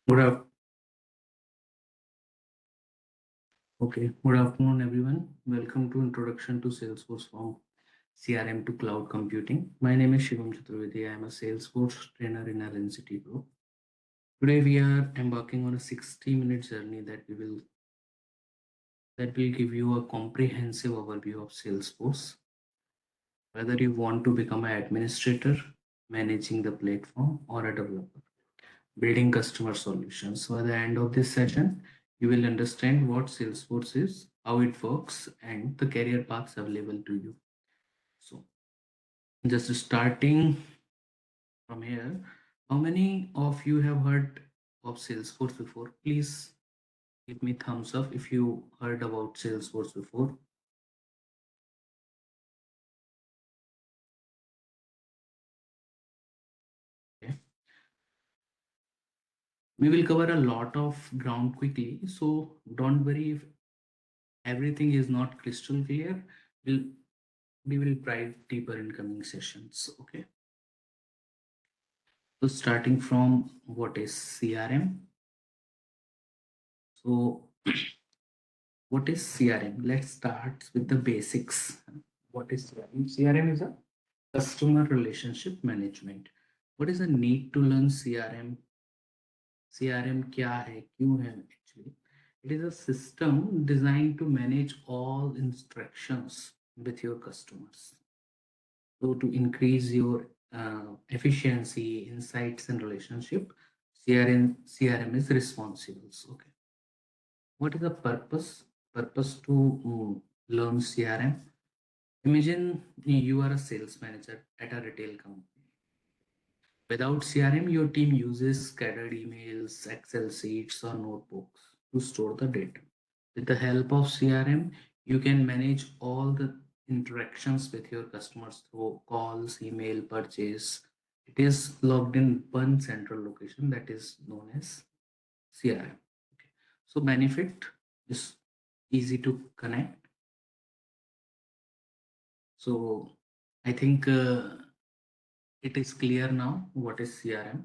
Good af- Good afternoon, everyone. Welcome to Introduction to Salesforce from CRM to Cloud Computing. My name is Shivam Chaturvedi. I am a Salesforce trainer in LNCT Pro. Today, we are embarking on a 60-minute journey that will give you a comprehensive overview of Salesforce. Whether you want to become an administrator, managing the platform, or a developer, building customer solutions. So, at the end of this session, you will understand what Salesforce is, how it works, and the career paths available to you. So, just starting from here, how many of you have heard of Salesforce before? Please give me thumbs up if you heard about Salesforce before. Okay. We will cover a lot of ground quickly, so don't worry if everything is not crystal clear. We'll we will dive deeper in coming sessions. Okay. So starting from what is CRM? So what is CRM? Let's start with the basics. What is CRM? CRM is a customer relationship management. What is the need to learn CRM? CRM क्या है? क्यों है actually? It is a system designed to manage all instructions with your customers. So to increase your efficiency, insights, and relationship, CRM is responsible. So, okay. What is the purpose to learn CRM? Imagine you are a sales manager at a retail company. Without CRM, your team uses scattered emails, Excel sheets, or notebooks to store the data. With the help of CRM, you can manage all the interactions with your customers through calls, email, purchase. It is logged in one central location that is known as CRM. Okay. So benefit is easy to connect. So I think it is clear now what is CRM.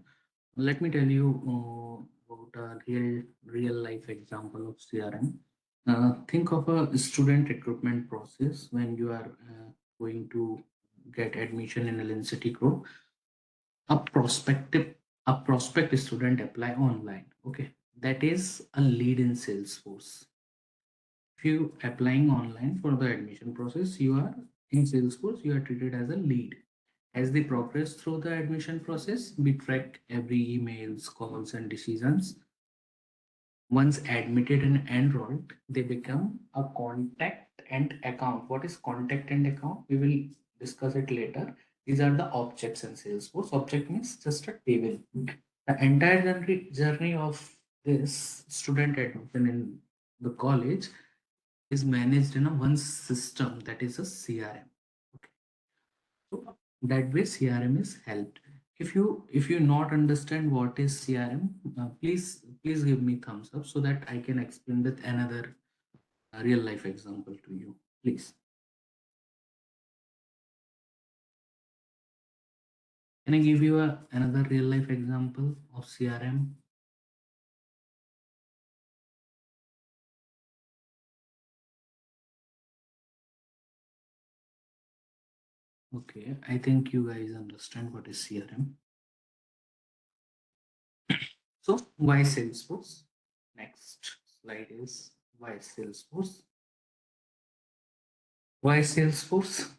Let me tell you about a real life example of CRM. Think of a student recruitment process when you are going to get admission in a City Group. A prospective a prospect student apply online. Okay, that is a lead in Salesforce. If you applying online for the admission process, you are in Salesforce. You are treated as a lead. As they progress through the admission process, we track every emails, calls, and decisions. Once admitted and enrolled, they become a contact and account. What is contact and account? We will discuss it later. These are the objects in Salesforce. Object means just a table. The entire journey of this student admission in the college is managed in a one system, that is a CRM. Okay. So that way CRM is helped. If you not understand what is CRM, please give me thumbs up so that I can explain with another real life example to you. Please. Can I give you another real life example of CRM? Okay, I think you guys understand what is CRM. So why Salesforce? Next slide is why Salesforce. Why Salesforce?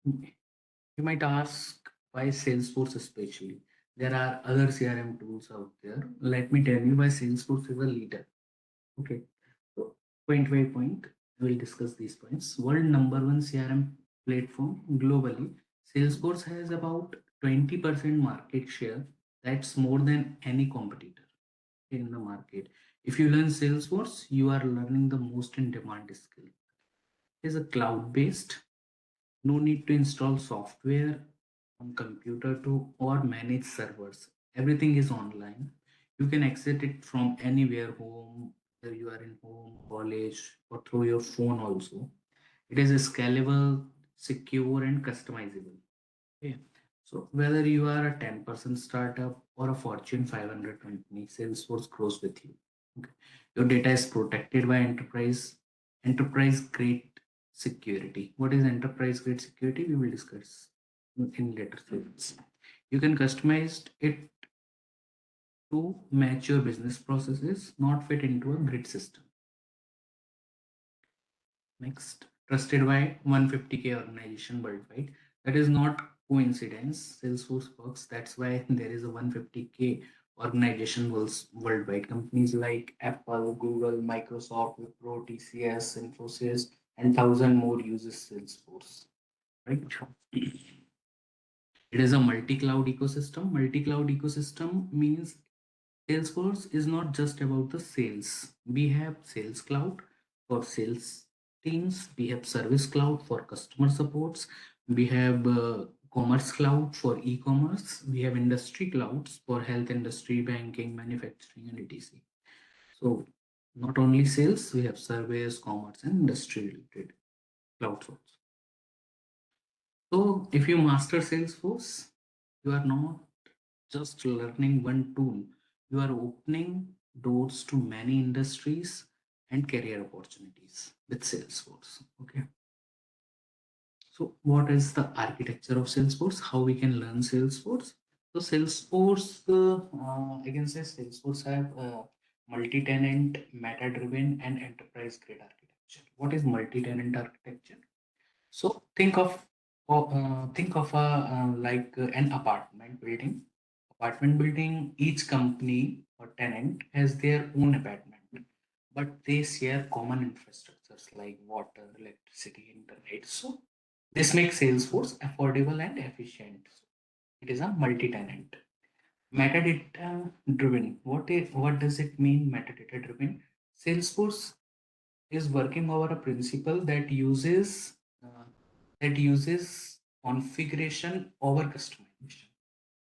You might ask why Salesforce especially. There are other CRM tools out there. Let me tell you why Salesforce is a leader. Okay. So point by point, we'll discuss these points. World number one CRM platform globally. Salesforce has about 20% market share. That's more than any competitor in the market. If you learn Salesforce, you are learning the most in demand skill. It is a cloud based. No need to install software on computer to or manage servers. Everything is online. You can access it from anywhere, home, whether you are in home, college, or through your phone also. It is scalable, secure, and customizable. Okay. So whether you are a 10% startup or a Fortune 500 company, Salesforce grows with you. Okay. Your data is protected by enterprise grade security. What is enterprise grade security? We will discuss in later slides. You can customize it to match your business processes, not fit into a grid system. Next, trusted by 150K organization worldwide. That is not coincidence. Salesforce works. That's why there is a 150K organization worldwide. Companies like Apple, Google, Microsoft, Wipro, TCS, Infosys, and thousand more uses Salesforce. Right? It is a multi-cloud ecosystem. Multi-cloud ecosystem means Salesforce is not just about the sales. We have Sales Cloud for sales teams. We have Service Cloud for customer supports. We have Commerce Cloud for e-commerce. We have Industry Clouds for health industry, banking, manufacturing, and etc. So not only sales, we have service, commerce, and industry related clouds also. So if you master Salesforce, you are not just learning one tool, you are opening doors to many industries and career opportunities with Salesforce. Okay. So what is the architecture of Salesforce? How we can learn Salesforce? So Salesforce, I can say Salesforce have multi-tenant, meta-driven, and enterprise-grade architecture. What is multi-tenant architecture? So think of a like an apartment building. Apartment building, each company or tenant has their own apartment, but they share common infrastructures like water, electricity, internet. So this makes Salesforce affordable and efficient. So it is a multi-tenant. Metadata driven. What does it mean? Metadata driven. Salesforce is working over a principle that uses configuration over customization.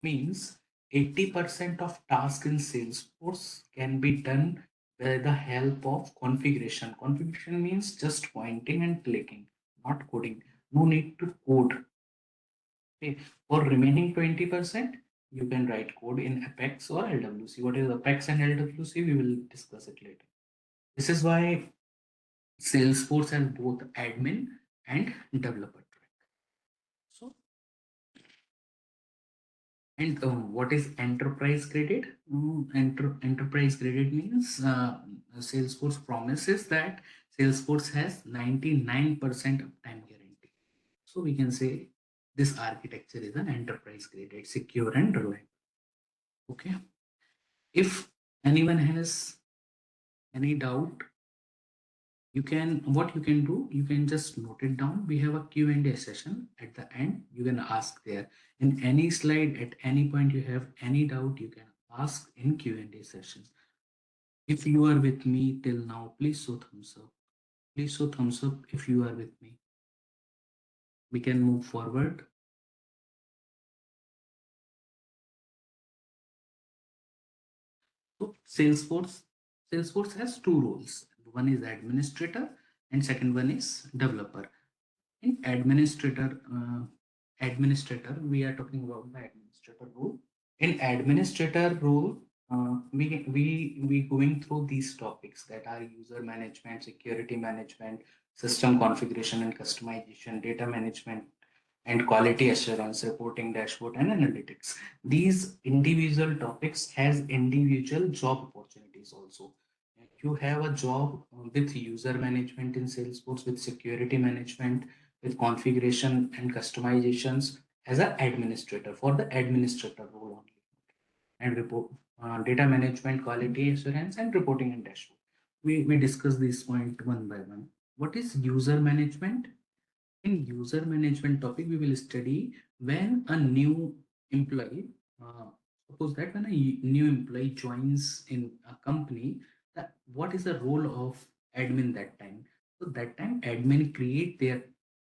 Means 80% of tasks in Salesforce can be done by the help of configuration. Configuration means just pointing and clicking, not coding. No need to code. Okay. For remaining 20%, you can write code in Apex or LWC. What is Apex and LWC? We will discuss it later. This is why Salesforce has both admin and developer track. So, and what is enterprise graded? Enterprise graded means Salesforce promises that Salesforce has 99% uptime guarantee. So we can say this architecture is an enterprise graded, secure and reliable. Okay. If anyone has any doubt, what you can do, you can just note it down. We have a Q&A session at the end. You can ask there in any slide at any point. You have any doubt, you can ask in Q&A sessions. If you are with me till now, please show thumbs up. Please show thumbs up if you are with me. We can move forward. So Salesforce has two roles. One is administrator and second one is developer. In administrator, we are talking about the administrator role. In administrator role, we going through these topics that are user management, security management, system configuration and customization, data management, and quality assurance, reporting, dashboard, and analytics. These individual topics has individual job opportunities also. You have a job with user management in Salesforce, with security management, with configuration and customizations as an administrator for the administrator role only, and report data management, quality assurance, and reporting and dashboard. We discuss this point one by one. What is user management? In user management topic, we will study when a new employee, suppose that when a new employee joins in a company, that what is the role of admin that time? So that time admin create their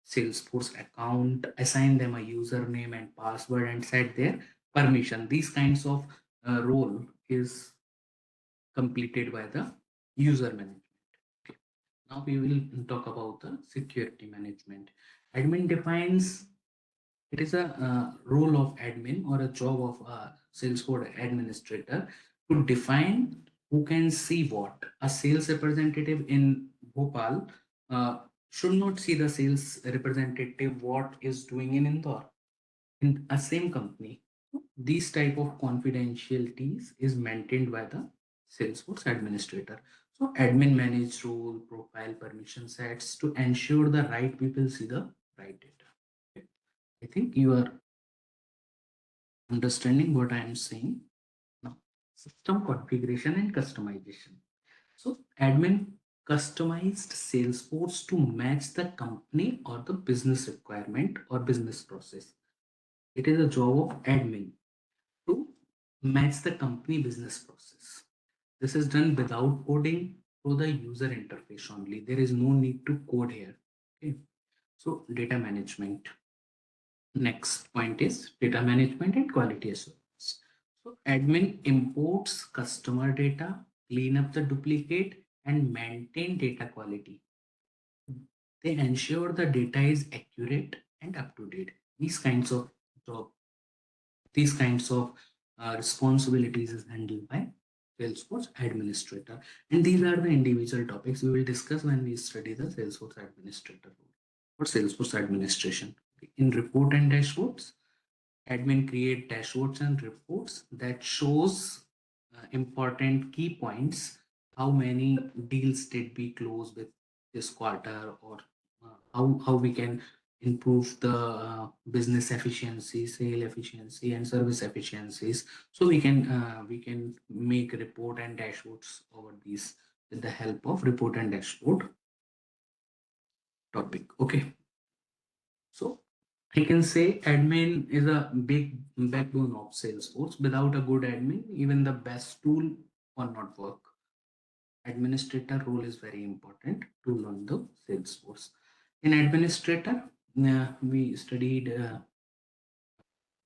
Salesforce account, assign them a username and password, and set their permission. These kinds of role is completed by the user management. Okay. Now we will talk about the security management. Admin defines It is a role of admin or a job of a Salesforce administrator to define who can see what. A sales representative in Bhopal should not see the sales representative what is doing in Indore in a same company. These type of confidentialities is maintained by the Salesforce administrator. So admin manage role, profile, permission sets to ensure the right people see the right data. Okay. I think you are understanding what I am saying now. System configuration and customization. So admin customized Salesforce to match the company or the business requirement or business process. It is a job of admin to match the company business process. This is done without coding through the user interface only. There is no need to code here. Okay. So data management. Next point is data management and quality assurance. So admin imports customer data, clean up the duplicate and maintain data quality. They ensure the data is accurate and up to date. Job, these kinds of responsibilities is handled by Salesforce administrator. And these are the individual topics we will discuss when we study the Salesforce administrator role or Salesforce administration. In report and dashboards, admin create dashboards and reports that shows important key points. How many deals did we close with this quarter, or how we can improve the business efficiency, sale efficiency and service efficiencies. So we can make report and dashboards over these with the help of report and dashboard topic. Okay, so I can say admin is a big backbone of Salesforce. Without a good admin, even the best tool will not work. Administrator role is very important to learn the Salesforce. In administrator, we studied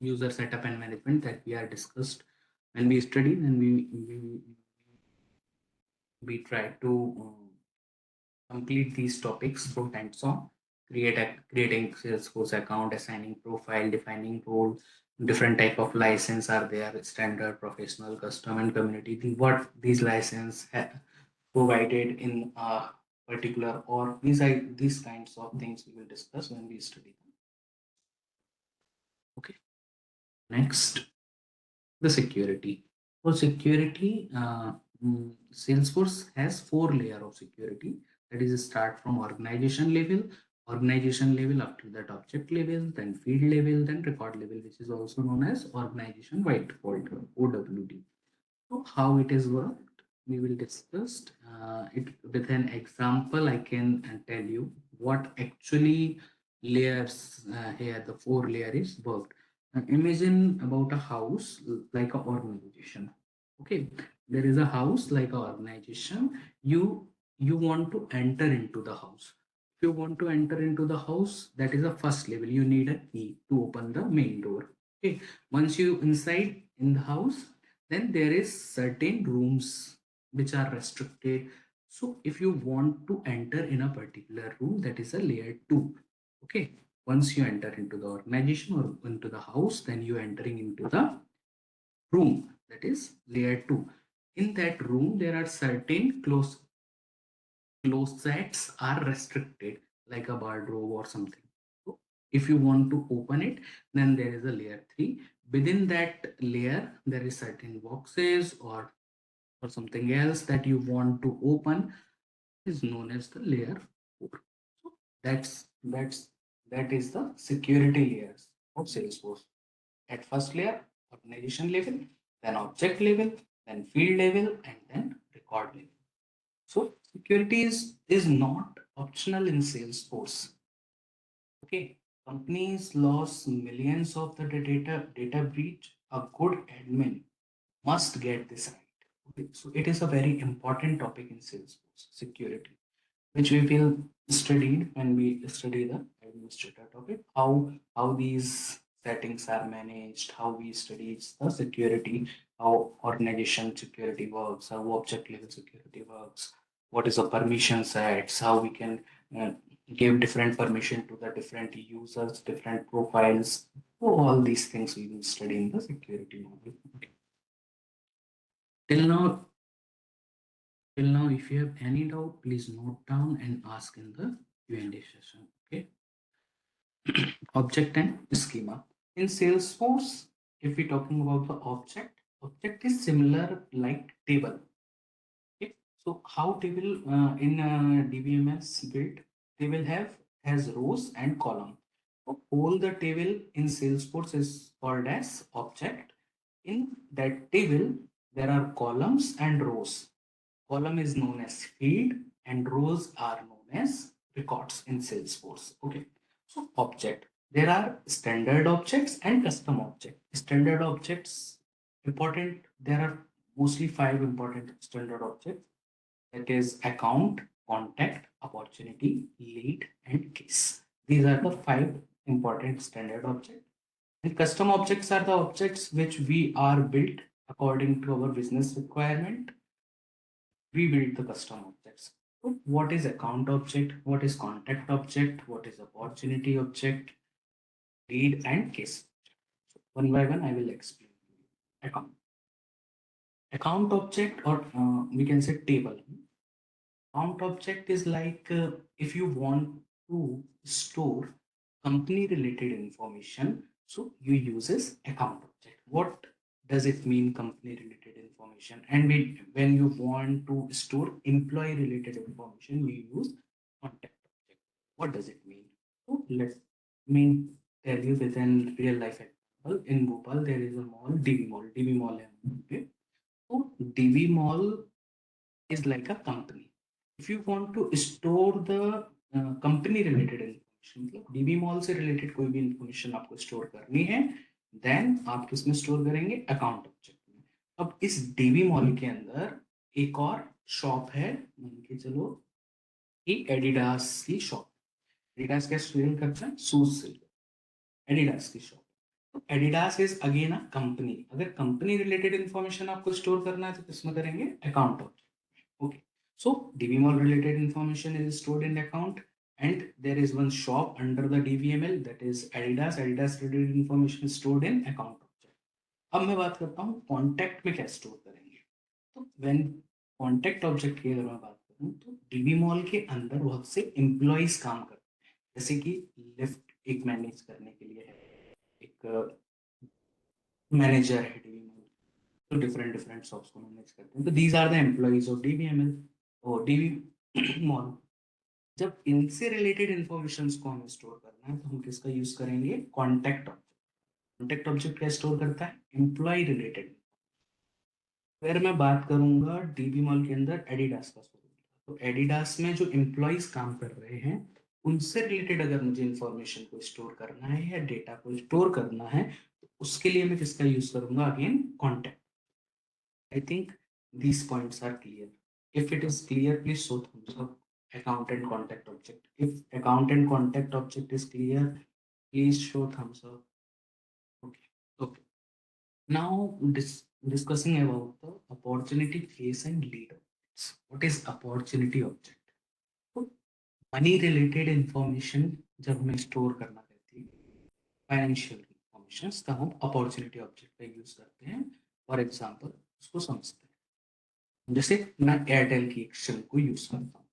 user setup and management that we are discussed when we studied, and we try to complete these topics through hands-on, creating Salesforce account, assigning profile, defining role, different type of license are there, standard, professional, custom, and community. What these license provided in a particular, or these kinds of things we will discuss when we study them. Okay. Next, the security. For security, Salesforce has 4 layers of security. That is, start from organization level, after that object level, then field level, then record level, which is also known as organization wide fault, OWD. So how it is worked, we will discuss it with an example. I can tell you what actually layers here, the 4 layer is worked. Imagine about a house like an organization. Okay, there is a house like an organization. You want to enter into the house. If you want to enter into the house, that is a first level. You need a key to open the main door. Okay, once you inside in the house, then there is certain rooms which are restricted. So if you want to enter in a particular room, that is a layer 2. Okay, once you enter into the organization or into the house, then you entering into the room, that is layer 2. In that room there are certain closets are restricted, like a wardrobe or something. So if you want to open it, then there is a layer 3. Within that layer there is certain boxes or something else that you want to open, is known as the layer 4. So that is the security layers of Salesforce. At first layer, organization level, then object level, then field level, and then record level. So security is not optional in Salesforce. Okay, companies lost millions of the data breach. A good admin must get this right. Okay, so it is a very important topic in Salesforce, security, which we will studied when we study the administrator topic. How these settings are managed, how we study the security, how organization security works, how object level security works, what is a permission sets, how we can give different permission to the different users, different profiles. So all these things we will study in the security model. Okay. Till now, if you have any doubt, please note down and ask in the Q&A session. Okay. Object and schema. In Salesforce, if we're talking about the object is similar like table. Okay. So how table in DBMS build, table has rows and column. So all the table in Salesforce is called as object. In that table, there are columns and rows. Column is known as field and rows are known as records in Salesforce. Okay. So object. There are standard objects and custom objects. Standard objects important. There are mostly 5 important standard objects. That is account, contact, opportunity, lead, and case. These are the 5 important standard objects. And custom objects are the objects which we are built according to our business requirement. We build the custom objects. So what is account object? What is contact object? What is opportunity object? Lead and case. So one by one, I will explain. Account. Account object, or we can say table. Account object is like if you want to store company related information, so you uses account object. What does it mean, company related information? And when you want to store employee related information, you use contact object. What does it mean? So let me tell you with an real life example. In Bhopal, there is a mall, DB Mall. DB Mall है, okay? So DB Mall is like a company. If you want to store the company related information, मतलब dB mall से related कोई भी information आपको store करनी है, then आप किसमें स्टोर करेंगे? अकाउंट ऑब्जेक्ट में. अब इस डीबी मॉल के अंदर एक और शॉप है, मान के चलो कि एडिडास की शॉप. एडिडास क्या सेल करता है? Shoes sell. एडिडास की शॉप. तो Adidas is again a company. अगर कंपनी रिलेटेड इंफॉर्मेशन आपको स्टोर करना है तो किसमें करेंगे? Account object. Okay, so DBML related information is stored in account, and there is one shop under the DBML, that is Adidas. Adidas related information is stored in account object. अब मैं बात करता हूँ कॉन्टैक्ट में क्या store करेंगे. तो when contact object की अगर मैं बात करूँ तो डीबी मॉल के अंदर बहुत से एम्प्लॉइज काम करते हैं. जैसे कि लिफ्ट एक मैनेज करने के लिए है, एक मैनेजर है डीबी मॉल. तो डिफरेंट डिफरेंट शॉप्स को मैनेज करते हैं. तो these are the employees of DBML और डीबी मॉल. जब इनसे रिलेटेड इंफॉर्मेशन को हमें स्टोर करना है तो हम किसका यूज करेंगे? Contact object. कॉन्टैक्ट ऑब्जेक्ट क्या स्टोर करता है? Employ related. फिर मैं बात करूंगा डीबी मॉल के अंदर एडिडास का स्टोर. तो एडिडास में जो एम्प्लॉयज काम कर रहे हैं उनसे रिलेटेड अगर मुझे इंफॉर्मेशन को स्टोर करना है या डेटा को स्टोर करना है तो उसके लिए मैं किसका यूज करूंगा? Again contact. I think these points are clear. If it is clear, please show thumbs up. Account and contact object. If account and contact object is clear, please show thumbs up. Okay. Okay. Now discussing about the opportunity case and lead objects. What is opportunity object? तो money related information जब हमें store करना रहती है, financial information, तब हम opportunity object का use करते हैं. फॉर एग्जांपल उसको समझते हैं. जैसे मैं एयरटेल की एक सिम को यूज करता हूँ.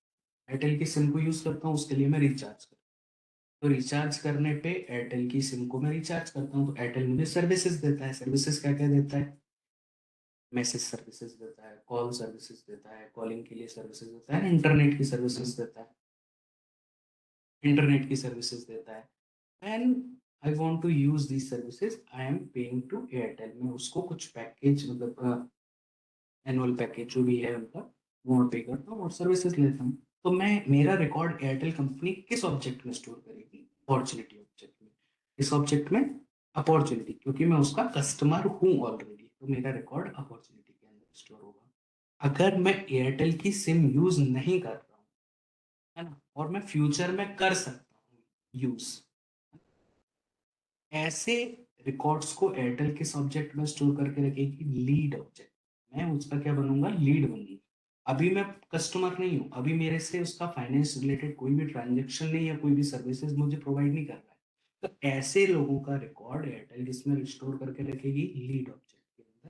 एयरटेल की सिम को यूज करता हूँ, उसके लिए मैं रिचार्ज करता हूँ. तो रिचार्ज करने पे एयरटेल की सिम को मैं रिचार्ज करता हूँ तो एयरटेल मुझे सर्विसेज देता है. सर्विसेज क्या क्या देता है? मैसेज सर्विसेज देता है, कॉल सर्विसेज देता है, कॉलिंग के लिए सर्विसेज देता है, इंटरनेट की सर्विसेज देता है. इंटरनेट की सर्विसेज देता है. And I want to use these services, I am paying to Airtel. मैं उसको कुछ पैकेज, मतलब एनुअल पैकेज जो भी है उनका, वो मैं पे करता हूँ और सर्विसेज लेता हूँ. तो मैं मेरा रिकॉर्ड एयरटेल कंपनी किस ऑब्जेक्ट में स्टोर करेगी? अपॉर्चुनिटी ऑब्जेक्ट में. इस ऑब्जेक्ट में अपॉर्चुनिटी, क्योंकि मैं उसका कस्टमर हूँ ऑलरेडी, तो मेरा रिकॉर्ड अपॉर्चुनिटी के अंदर स्टोर होगा. अगर मैं एयरटेल की सिम यूज नहीं कर रहा हूँ, है ना, और मैं फ्यूचर में कर सकता हूँ यूज, ऐसे रिकॉर्ड्स को एयरटेल किस ऑब्जेक्ट में स्टोर करके रखेगी? Lead object. मैं उसका क्या बनूंगा? लीड बनूंगा. अभी मैं कस्टमर नहीं हूँ, अभी मेरे से उसका फाइनेंस रिलेटेड कोई भी ट्रांजेक्शन नहीं या कोई भी सर्विसेज मुझे प्रोवाइड नहीं कर रहा है, तो ऐसे लोगों का रिकॉर्ड एयरटेल इसमें स्टोर करके रखेगी लीड ऑब्जेक्ट के अंदर,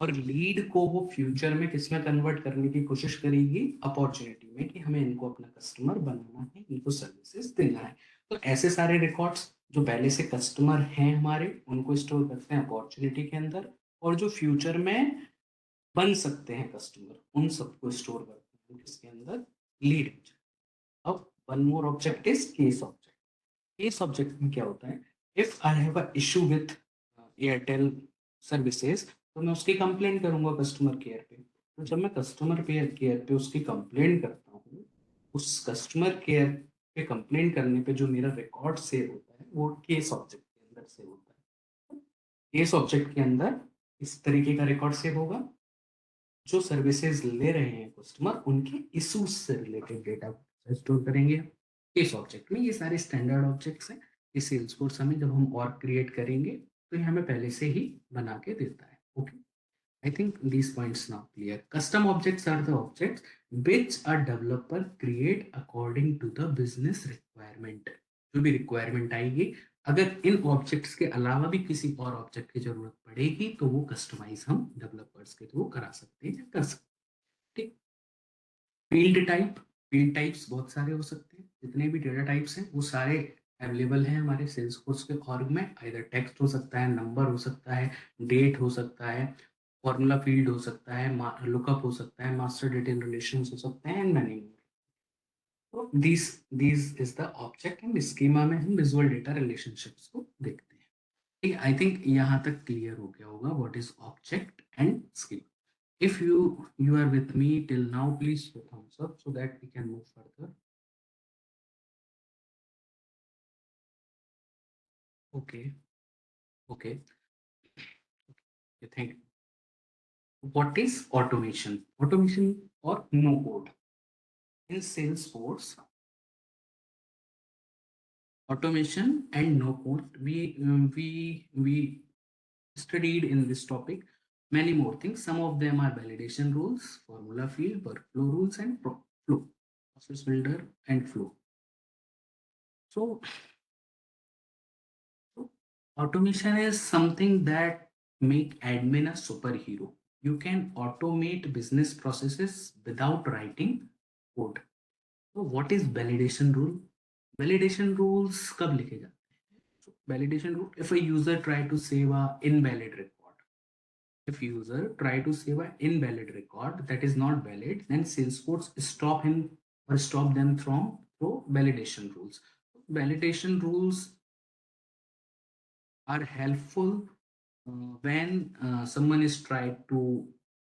और लीड को वो फ्यूचर में किसमें कन्वर्ट करने की कोशिश करेगी, अपॉर्चुनिटी में, कि हमें इनको अपना कस्टमर बनाना है, इनको सर्विसेज देना है। तो ऐसे सारे रिकॉर्ड्स जो पहले से कस्टमर हैं हमारे, उनको स्टोर करते हैं अपॉर्चुनिटी के अंदर, और जो फ्यूचर में बन सकते हैं कस्टमर, उन सबको स्टोर करते हैं किसके अंदर, लीड। अब one more object is case object. Case object में क्या होता है, if I have a issue with Airtel services, तो मैं उसकी कंप्लेंट करूंगा कस्टमर केयर पे। तो जब मैं कस्टमर केयर पे उसकी कंप्लेंट करता हूँ, उस कस्टमर केयर पे कंप्लेंट करने पे जो मेरा रिकॉर्ड सेव होता है वो केस ऑब्जेक्ट के अंदर सेव होता है। केस ऑब्जेक्ट के अंदर इस तरीके का रिकॉर्ड सेव होगा, जो सर्विसेज ले रहे हैं कस्टमर उनके इश्यूज से रिलेटेड डेटा स्टोर करेंगे केस ऑब्जेक्ट में। ये सारे स्टैंडर्ड ऑब्जेक्ट्स हैं। ये सेल्सफोर्स हमें जब हम और क्रिएट करेंगे तो ये हमें पहले से ही बना के देता है। Okay, I think these points now clear. Custom objects are the objects which a developer create according to the business requirement. जो भी रिक्वायरमेंट आएगी, अगर इन ऑब्जेक्ट्स के अलावा भी किसी और ऑब्जेक्ट की जरूरत पड़ेगी तो वो कस्टमाइज हम डेवलपर्स के थ्रू करा सकते हैं, कर सकते हैं। ठीक। फील्ड टाइप, फील्ड टाइप्स बहुत सारे हो सकते हैं, जितने भी डेटा टाइप्स हैं वो सारे अवेलेबल हैं हमारे सेल्सफोर्स के ऑर्ग में। आइदर टेक्स्ट हो सकता है, नंबर हो सकता है, डेट हो सकता है, फॉर्मूला फील्ड हो सकता है, लुकअप हो सकता है, मास्टर डेटा रिलेशंस हो सकते हैं, एंड मैनी मोर। तो this is the object and schema में हम विजुअल डेटा रिलेशनशिप्स को देखते हैं। आई थिंक यहाँ तक क्लियर हो गया होगा what is object and schema. If you are with me till now, please put thumbs up so that we can move further. Okay, okay. You think what is automation? Automation or no code in Salesforce? Automation and no code. We studied in this topic many more things. Some of them are validation rules, formula field, workflow rules, and flow, process builder, and flow. So automation is something that make admin a superhero. You can automate business processes without writing code. So what is validation rule? Validation rules कब लिखे जाते हैं? So validation rule, if a user try to save a invalid record, if user try to save an invalid record that is not valid, then Salesforce stop him or stop them from through validation rules. Validation rules are helpful when someone is trying to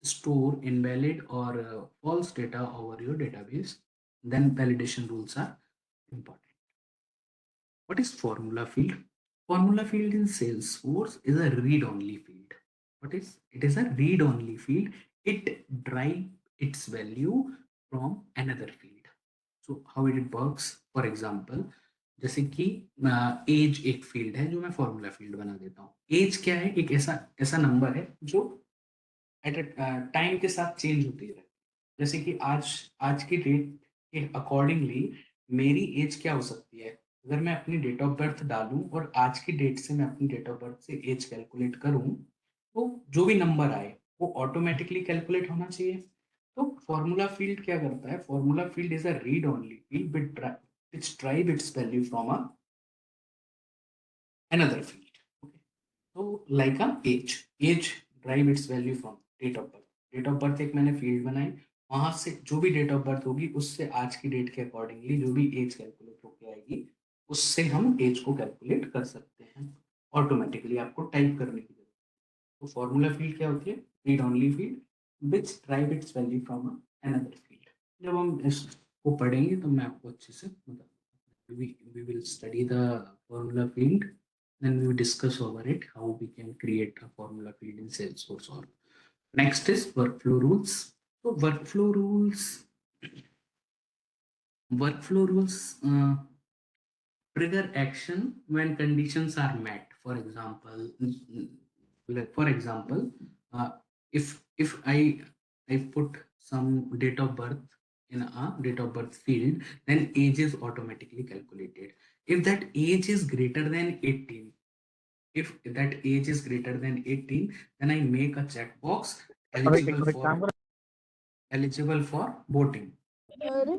store invalid or false data over your database, then validation rules are important. What is formula field? Formula field in Salesforce is a read-only field. What is? It is a read-only field. It drive its value from another field. So how it works? For example, जैसे कि as एक field है जो मैं formula field बना देता हूँ। As क्या है? एक ऐसा ऐसा नंबर है जो एट टाइम के साथ चेंज होती है। जैसे कि आज आज की डेट के अकॉर्डिंगली मेरी एज क्या हो सकती है, अगर मैं अपनी डेट ऑफ बर्थ डालूं और आज की डेट से मैं अपनी डेट ऑफ बर्थ से एज कैलकुलेट करूं, तो जो भी नंबर आए वो ऑटोमेटिकली कैलकुलेट होना चाहिए। तो फॉर्मूला फील्ड क्या करता है? Formula field is a read only field which drive its value from another field. Okay. So like a age drive its value from date of birth. Date of birth एक मैंने field बनाई, वहां से जो भी डेट ऑफ बर्थ होगी उससे आज की डेट के अकॉर्डिंगली जो भी एज कैलकुलेट होके आएगी, उससे हम एज को कैलकुलेट कर सकते हैं ऑटोमेटिकली, आपको टाइप करने की जरूरत। तो फॉर्मूला फील्ड क्या होती है? Read only field which drive it's value from another field. जब हम इसको पढ़ेंगे तो मैं आपको अच्छे से बता, we will study the formula field, then we will discuss over it how we can create a formula field in Salesforce. Or next is workflow rules. So workflow rules trigger action when conditions are met. For example, like for example, if I put some date of birth in a date of birth field, then age is automatically calculated. If that age is greater than 18, if that age is greater than 18, then I make a checkbox eligible for voting. अरे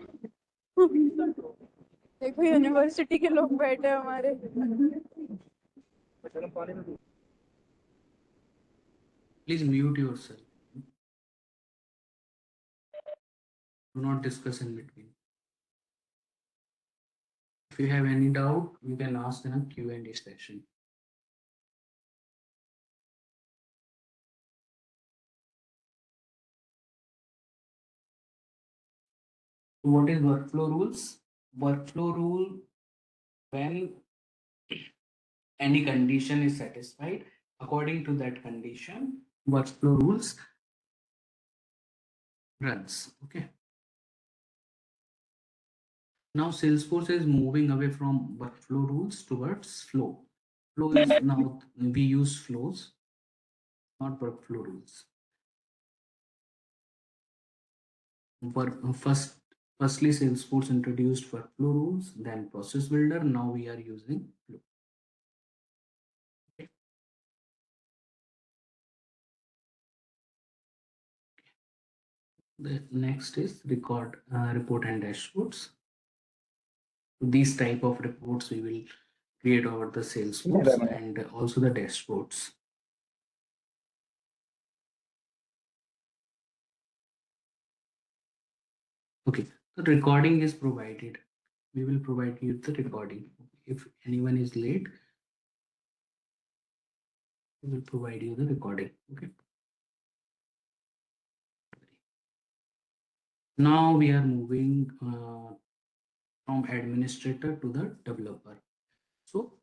देखो university के लोग बैठे हैं हमारे Please mute yourself. Do not discuss in between. If you have any doubt, you can ask in a Q&A session. What is workflow rules? Workflow rule, when any condition is satisfied, according to that condition, workflow rules runs. Okay. Now Salesforce is moving away from workflow rules towards flow. Flow is now we use flows, not workflow rules. Firstly, Salesforce introduced workflow rules, then process builder. Now we are using flow. Okay. The next is report and dashboards. These type of reports we will create over the Salesforce and also the dashboards. Okay, the recording is provided. We will provide you the recording. If anyone is late, we will provide you the recording. Okay. Now we are moving from administrator to the developer. So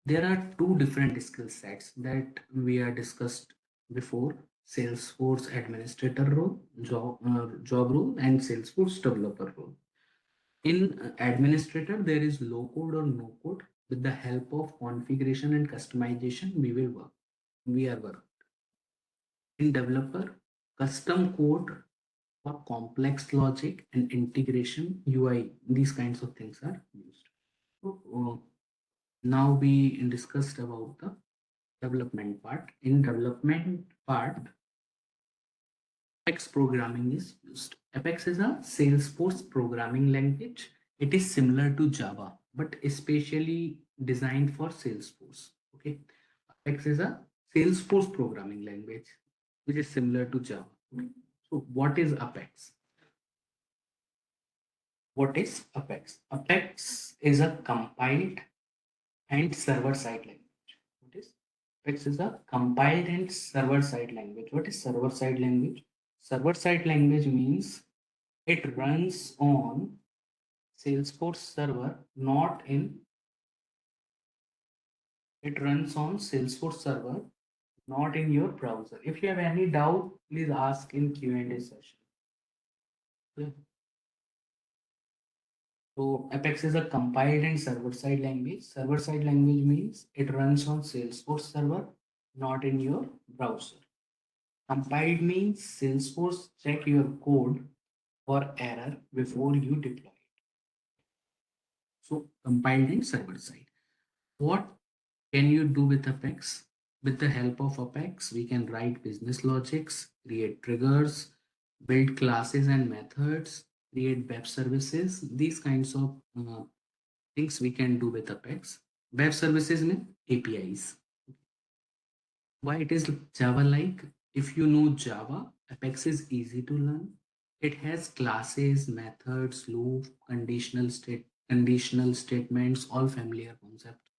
there are two different skill sets that we are discussed before: Salesforce administrator role, job role, and Salesforce developer role. In administrator, there is low code or no code. With the help of configuration and customization, we will work. We are work. In developer, custom code for complex logic and integration, UI, these kinds of things are used. So, now we discussed about the development part. In development part, Apex programming is used. Apex is a Salesforce programming language. It is similar to Java, but especially designed for Salesforce. Okay, Apex is a Salesforce programming language, which is similar to Java. Okay. So, what is Apex? What is Apex? Apex is a compiled and server-side language. What is Apex is a compiled and server-side language. What is server-side language? Server-side language means it runs on Salesforce server, not in it runs on Salesforce server, not in your browser. If you have any doubt, please ask in Q&A session. Okay. So Apex is a compiled and server-side language. Server-side language means it runs on Salesforce server, not in your browser. Compiled means Salesforce check your code for error before you deploy it. So compiled and server-side. What can you do with Apex? With the help of Apex, we can write business logics, create triggers, build classes and methods, create web services. These kinds of things we can do with Apex. Web services mean APIs. Why it is Java-like? If you know Java, Apex is easy to learn. It has classes, methods, loop, conditional statements, all familiar concepts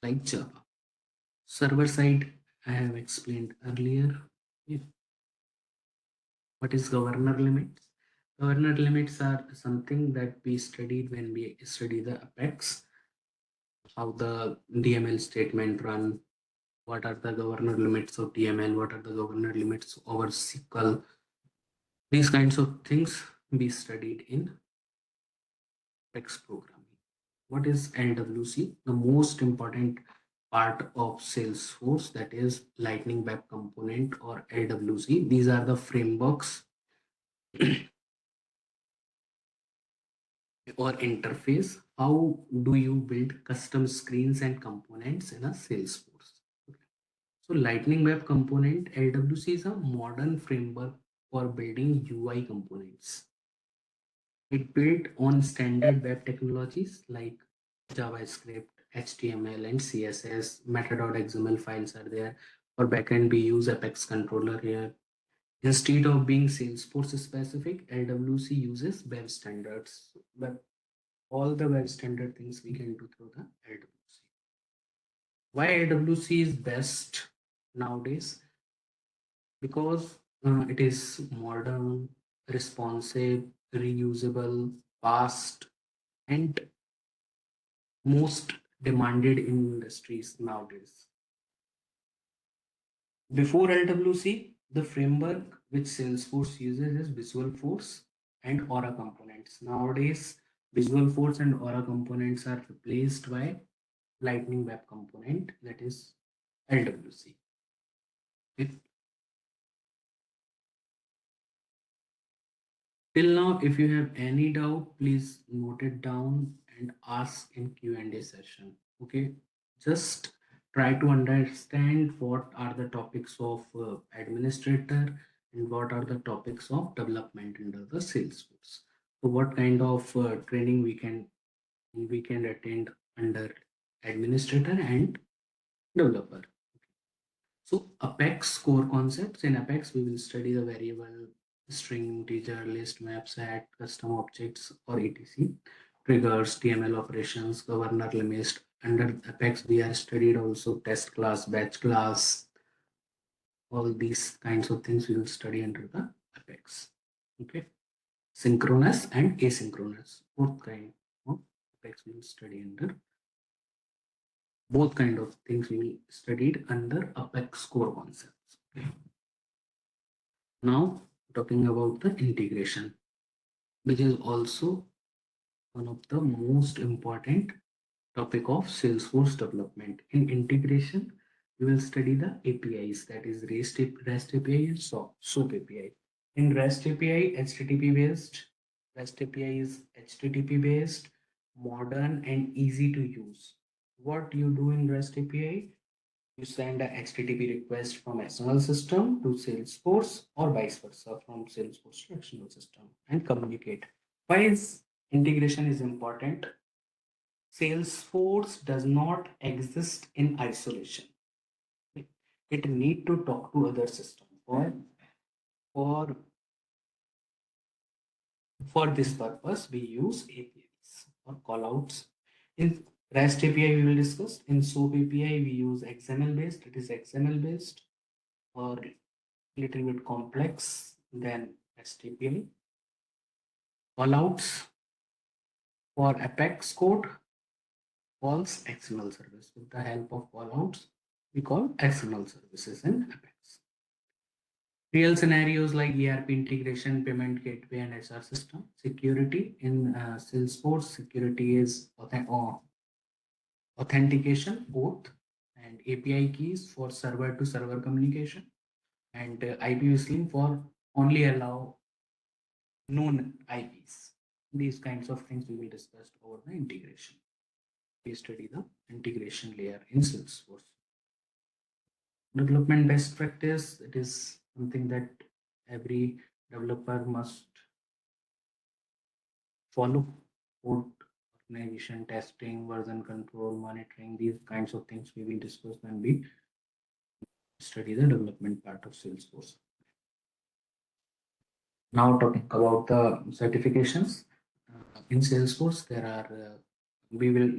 like Java. Server side, I have explained earlier. What is governor limits? Governor limits are something that we studied when we study the Apex, how the DML statement run, what are the governor limits of DML, what are the governor limits over SQL. These kinds of things we studied in Apex programming. What is LWC? The most important part of Salesforce, that is Lightning Web Component or LWC. These are the frameworks or interface. How do you build custom screens and components in a Salesforce? So Lightning Web Component LWC is a modern framework for building UI components. It built on standard web technologies like JavaScript, HTML, and CSS. Meta.xml files are there. For backend, we use Apex controller here. Instead of being Salesforce specific, LWC uses web standards. But all the web standard things we can do through the LWC. Why LWC is best nowadays? Because it is modern, responsive, reusable, fast, and most demanded in industries nowadays. Before LWC, the framework which Salesforce uses is Visual Force and Aura components. Nowadays, Visual Force and Aura components are replaced by Lightning Web component, that is LWC. If till now, if you have any doubt, please note it down and ask in Q&A session. Okay, just try to understand what are the topics of administrator and what are the topics of development under the Salesforce. So what kind of training we can attend under administrator and developer. So Apex core concepts. In Apex, we will study the variable, string, integer, list, map, set, custom objects or etc. Triggers, TML operations, governor limits. Under Apex, we are studied also test class, batch class, all these kinds of things we will study under the Apex. Okay. Synchronous and asynchronous, both kind of Apex we will study under. Both kind of things we will studied under Apex core concepts. Okay. Now, talking about the integration, which is also one of the most important topic of Salesforce development. In integration, we will study the APIs, that is REST API and SOAP API. In REST API, HTTP based, REST API is HTTP based, modern and easy to use. What you do in REST API? You send a HTTP request from external system to Salesforce or vice versa from Salesforce to external system and communicate. Why is integration is important? Salesforce does not exist in isolation. It need to talk to other system. For for this purpose, we use APIs or callouts. In REST API, we will discuss. In SOAP API, we use XML based. It is XML based or little bit complex than REST API. Callouts for Apex code calls XML service. With the help of callouts, we call XML services in Apex. Real scenarios like ERP integration, payment gateway, and HR system. Security in Salesforce, security is authentication, both, and API keys for server to server communication, and IPv6 for only allow known IPs. These kinds of things we will discuss over the integration. We study the integration layer in Salesforce. Development best practice, it is something that every developer must follow. Code organization, testing, version control, monitoring, these kinds of things we will discuss when we study the development part of Salesforce. Now talking about the certifications. In Salesforce, there are we will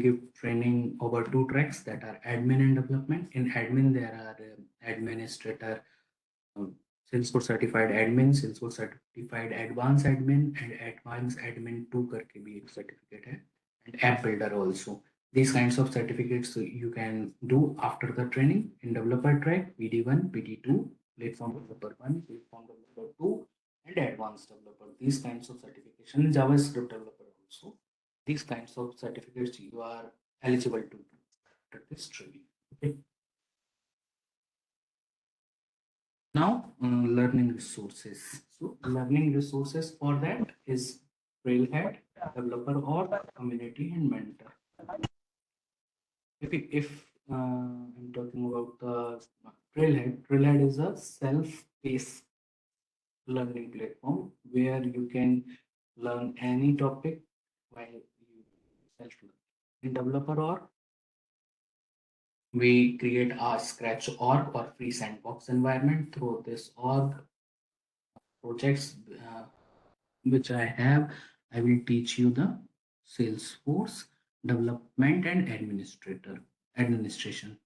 give training over two tracks, that are admin and development. In admin, there are administrator, um, Salesforce certified admin, Salesforce certified advanced admin, and advanced admin 2 करके भी एक certificate है, and app builder also. These kinds of certificates you can do after the training. In developer track, PD1, PD2, platform developer 1, platform developer 2, and advanced developer. These kinds of certification, JavaScript developer also. These kinds of certificates you are eligible to do after this training. Okay. Now, learning resources. So, learning resources for that is Trailhead, developer org, community, and mentor. If I'm talking about the Trailhead is a self-paced learning platform where you can learn any topic while you self-learn. In developer org, we create a Scratch org or free sandbox environment through this org projects which I have. I will teach you the Salesforce development and administration.